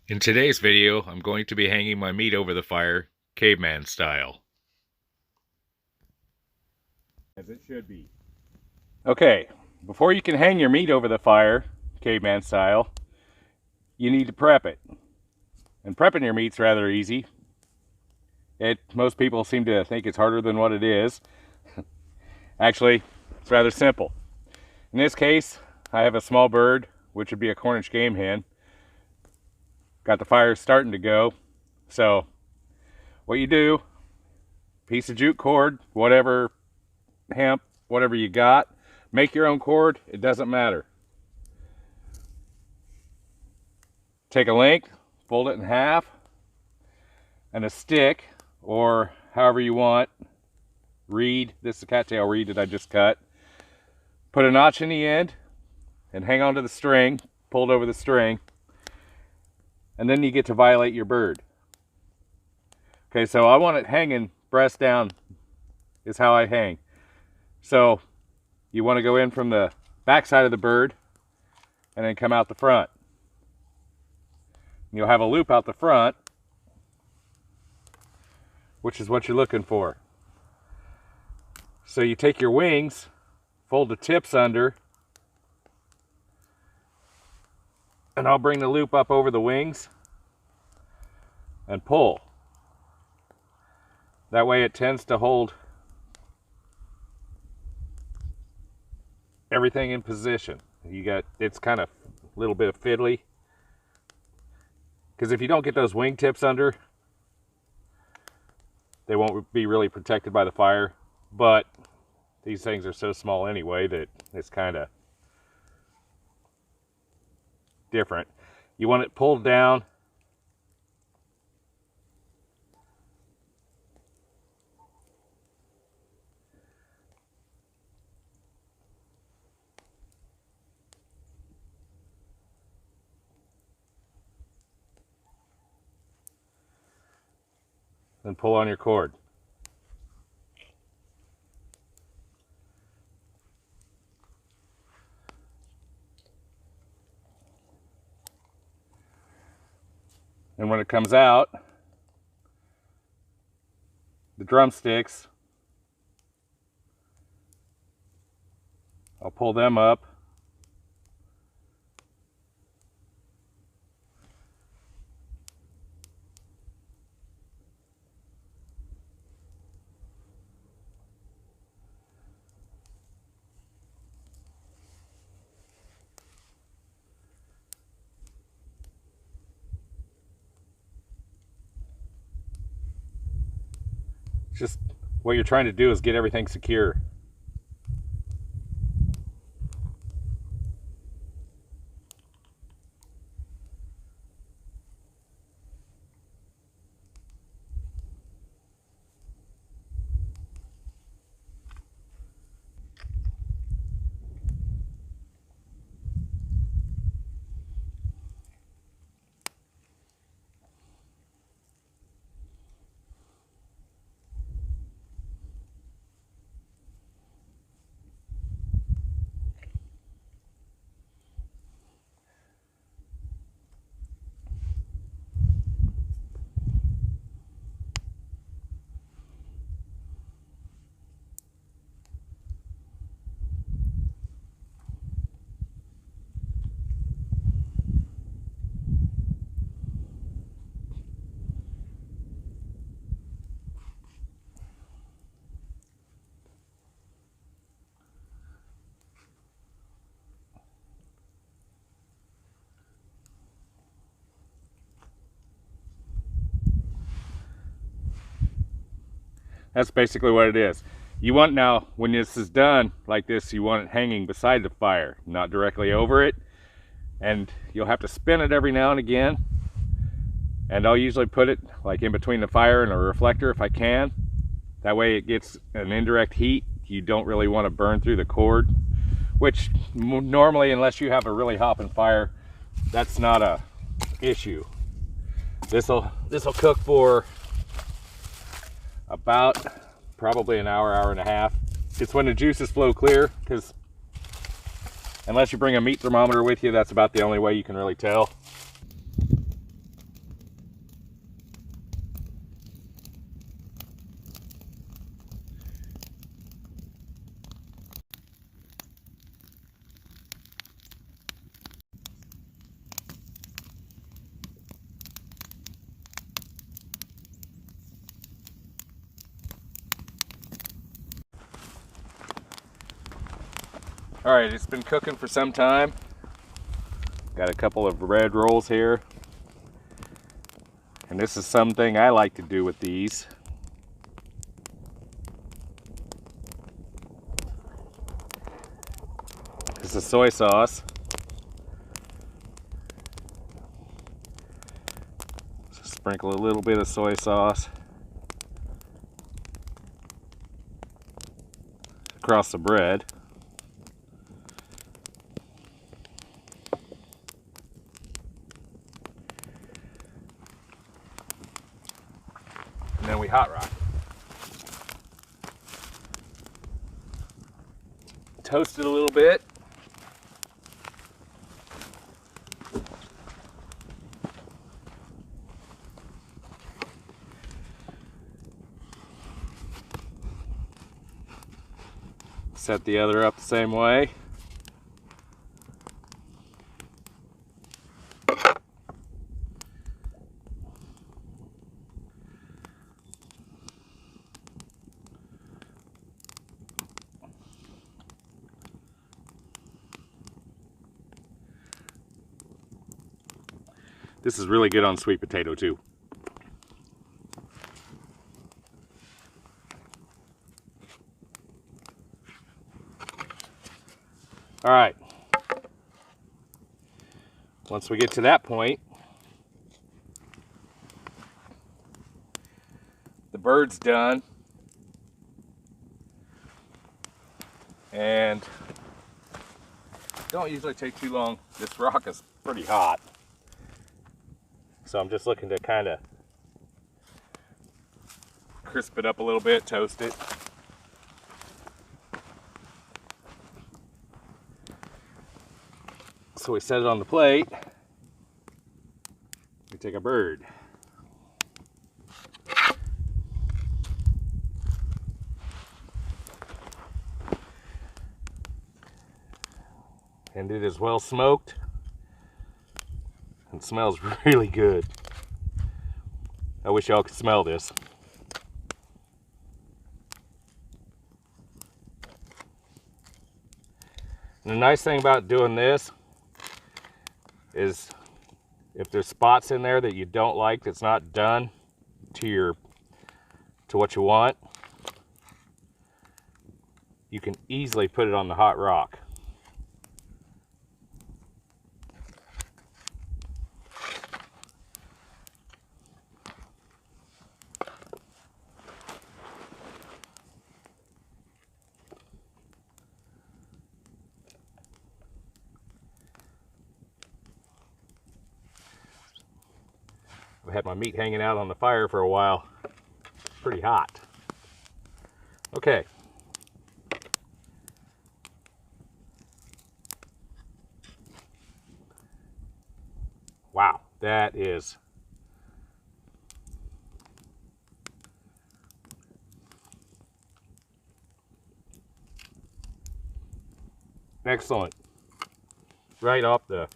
In today's video, I'm going to be hanging my meat over the fire, caveman style. As it should be. Okay, before you can hang your meat over the fire, caveman style, you need to prep it. And prepping your meat's rather easy. Most people seem to think it's harder than what it is. Actually, it's rather simple. In this case, I have a small bird, which would be a Cornish game hen. Got the fire starting to go. So what you do, piece of jute cord, whatever, hemp, whatever you got, make your own cord, it doesn't matter. Take a length, fold it in half, and a stick, or however you want, reed, this is a cattail reed that I just cut. Put a notch in the end and hang onto the string, pulled over the string, and then you get to violate your bird. Okay, so I want it hanging breast down is how I hang. So you want to go in from the back side of the bird and then come out the front. You'll have a loop out the front, which is what you're looking for. So you take your wings, fold the tips under, and I'll bring the loop up over the wings and pull. That way it tends to hold everything in position. It's kind of a little bit of fiddly, because if you don't get those wing tips under, they won't be really protected by the fire. But these things are so small anyway that it's kind of different. You want it pulled down and pull on your cord. And when it comes out, the drumsticks, I'll pull them up. Just what you're trying to do is get everything secure. That's basically what it is. You want, now when this is done like this, you want it hanging beside the fire, not directly over it. And you'll have to spin it every now and again. And I'll usually put it like in between the fire and a reflector if I can. That way it gets an indirect heat. You don't really want to burn through the cord, which normally, unless you have a really hopping fire, that's not a issue. This'll cook for about probably an hour, hour and a half. It's when the juices flow clear, because unless you bring a meat thermometer with you, that's about the only way you can really tell. Alright, it's been cooking for some time. Got a couple of bread rolls here. And this is something I like to do with these. This is soy sauce. So sprinkle a little bit of soy sauce across the bread. And then we hot rock. Toast it a little bit. Set the other up the same way. This is really good on sweet potato too. All right. Once we get to that point, the bird's done. And don't usually take too long. This rock is pretty hot. So I'm just looking to kind of crisp it up a little bit, toast it. So we set it on the plate. We take a bird. And it is well smoked. It smells really good. I wish y'all could smell this. And the nice thing about doing this is if there's spots in there that you don't like, that's not done to what you want, you can easily put it on the hot rock. I've had my meat hanging out on the fire for a while. It's pretty hot. Okay. Wow, that is excellent. Right off the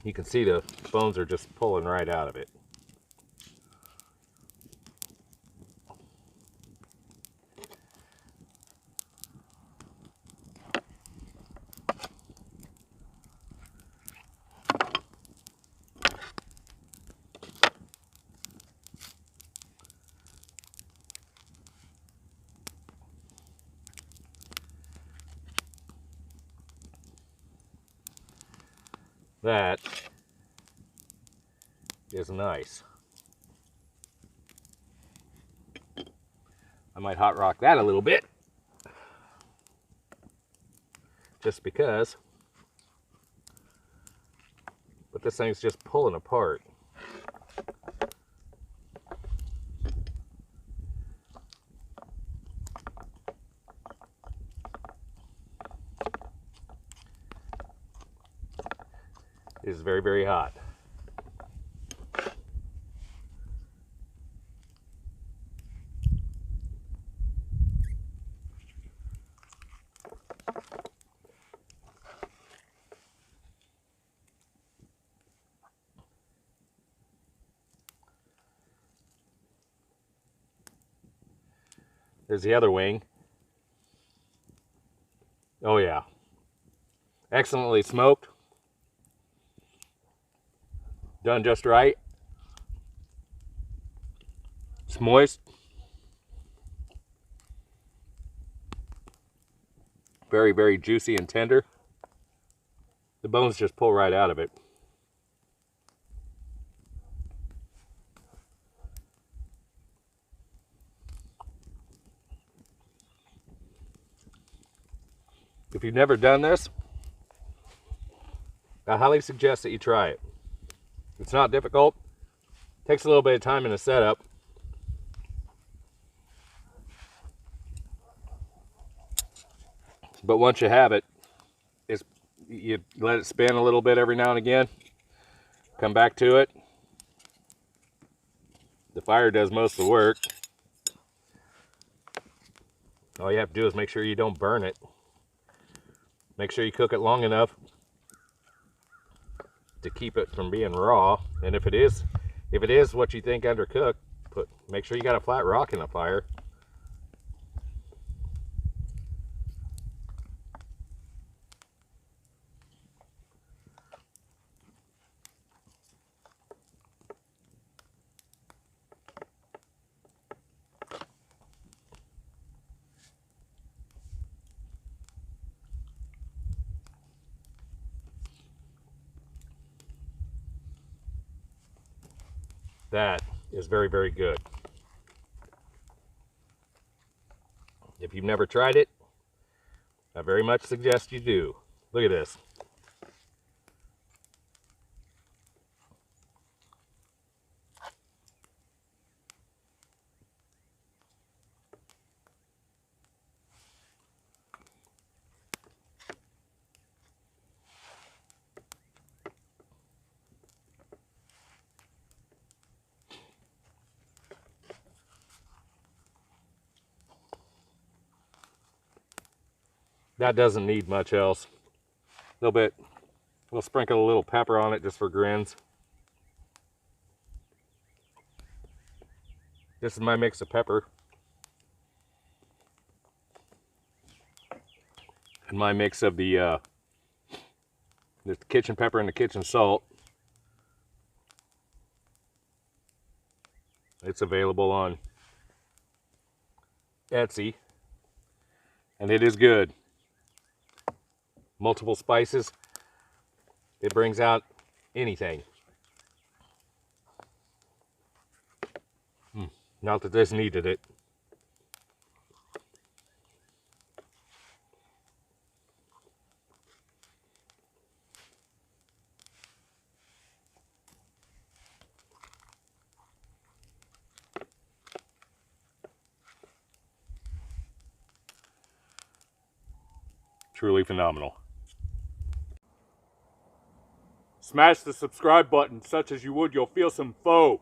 you can see the bones are just pulling right out of it. That is nice. I might hot rock that a little bit, just because, but this thing's just pulling apart. It is very, very hot. There's the other wing. Oh yeah. Excellently smoked. Done just right. It's moist. Very, very juicy and tender. The bones just pull right out of it. If you've never done this, I highly suggest that you try it. It's not difficult. Takes a little bit of time in the setup. But once you have it, you let it spin a little bit every now and again. Come back to it. The fire does most of the work. All you have to do is make sure you don't burn it. Make sure you cook it long enough to keep it from being raw. And if it is what you think undercooked, make sure you got a flat rock in the fire. That is very, very good. If you've never tried it, I very much suggest you do. Look at this. That doesn't need much else. We'll sprinkle a little pepper on it just for grins. This is my mix of pepper. And my mix of the kitchen pepper and the kitchen salt. It's available on Etsy. And it is good. Multiple spices. It brings out anything. Not that this needed it. Truly phenomenal. Smash the subscribe button, such as you would, you'll feel some foe.